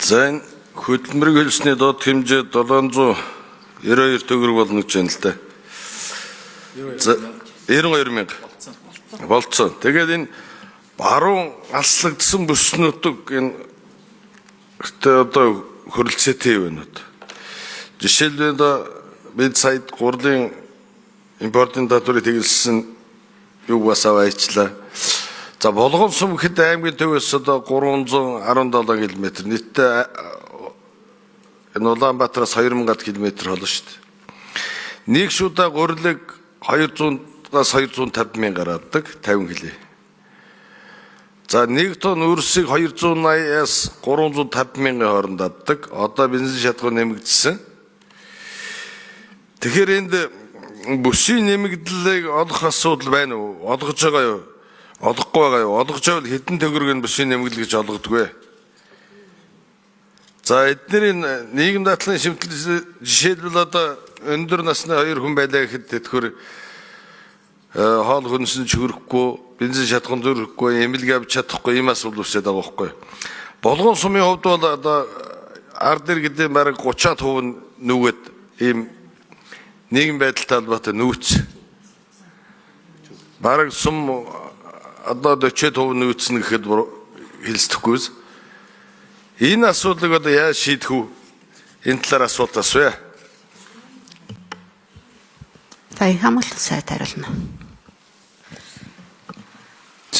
За энэ хөдөлмөрийг хөлсний доод хэмжээ 792 төгрөг болно гэж байна л да. За 92 мянга болцсон. Тэгээд энэ баруун алслагдсан бүс нутаг энэ одоо хөрөлцөөтэй байна. Жишээлбэл бид сая гурлын импортын татварыг тэглэсэн юг бас аваачлаа. За болгон сумхэд аймгийн төвөөс одоо 317 км нийтдээ энэ Улаанбаатараас 2000 км болно шүү дээ. Нэг шудаа гурлыг 200-аас 250 мянгаар авдаг 50 км. За нэг тонн өрсийг 280-аас 350 мянган хооронд авдаг. Одоо бензин шатгуу нэмэгдсэн. Тэгэхээр энд бүсийн нэмэгдлийг олох асуудал байна уу? Олгож байгаа юу? Олохгүй байгаа юу? Олгож байвал хэдэн төгрөг нь бүсийн нэмэгдэл гэж олгодог вэ? За эдгээр нийгэм даатгалын шимтгэл жишээлбэл одоо өндөр насны 2 хүн байлаа гэхэд тэтгэр хоол хүнсэн ч хөрөхгүй, бензин шатган зөрөхгүй, эмнэлэг авч чадахгүй ийм асуудал үүсээд байгаа байхгүй. Болгон сумын хувьд бол одоо ард иргэдийн бараг 30% нүгэд ийм нийгэм байдалтай холбоотой нүүц. Бараг сум одоо 40% нүүцнэ гэхэд хэлцдэггүйс. Энэ асуудлыг одоо яаж шийдэх вэ? Энэ талаар асуулт асууя. Сая хамгаалалт сайд хариулна.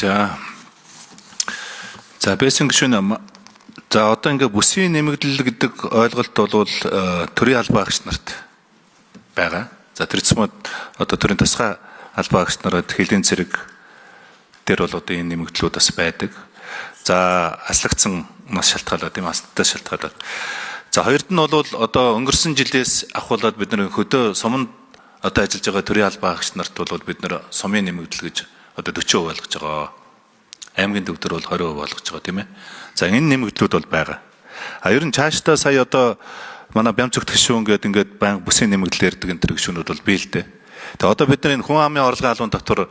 За байсан гишүүн за одоо ингээ бүсийн нэмэгдэл гэдэг ойлголт бол төрийн албан агч нарт байгаа. За тэр зэмүүд одоо төрийн тусгай албан агч нарт хэлийн зэрэг дээр бол одоо энэ нэмэгдлүүд бас байдаг. За аслагдсан нас шалтгаалаад тийм асттай шалтгаалаад. За хоёрд нь бол одоо өнгөрсөн жилээс ахуулаад бид нэр хөдөө суманд одоо ажиллаж байгаа төрийн албан агч нарт бол бид нэр сумын нэмэгдэл гэж одоо 40% болгож байгаа. Аймгийн төвдөр бол 20% болгож байгаа тийм ээ. За энэ нэмэгдлүүд бол байгаа. Ер нь цаашдаа сая одоо манай Бямцөгт гишүүн ингээд банк бүсийн нэмэгдэл ярьдаг энэ гишүүнүүд бол бий л дээ. Тэгээ одоо бид нар энэ хүн амын орлогын албан татвар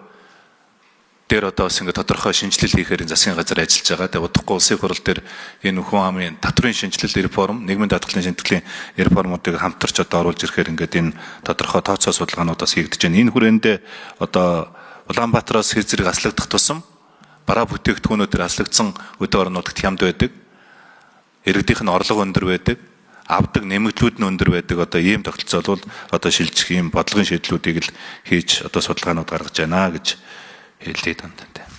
дээр одоо бас ингээд тодорхой шинжилэл хийхээр энэ засгийн газар ажиллаж байгаа. Тэгээ удахгүй улсын хурал дээр энэ хүн амын татврын шинжилэл реформ, нийгмийн даатгалын шинжилгээний реформуудыг хамтарч одоо оруулж ирэхээр ингээд энэ тодорхой тооцоо судалгаануудаас хийгдэж байна. Энэ хүрээндээ одоо Улаанбаатараас хэр зэрэг аслагдах тусам бараа бүтээгдэхүүнүүдээр аслагдсан өдөө орнуудад хямд байдаг. Иргэдийнх нь орлого өндөр байдаг. Авдаг нэмэгдлүүд нь өндөр байдаг. Одоо ийм тогтолцоо бол одоо шилжих ийм бодлогын шийдлүүдийг л хийж одоо судалгаанууд гаргаж байна гэж хэлээд байна.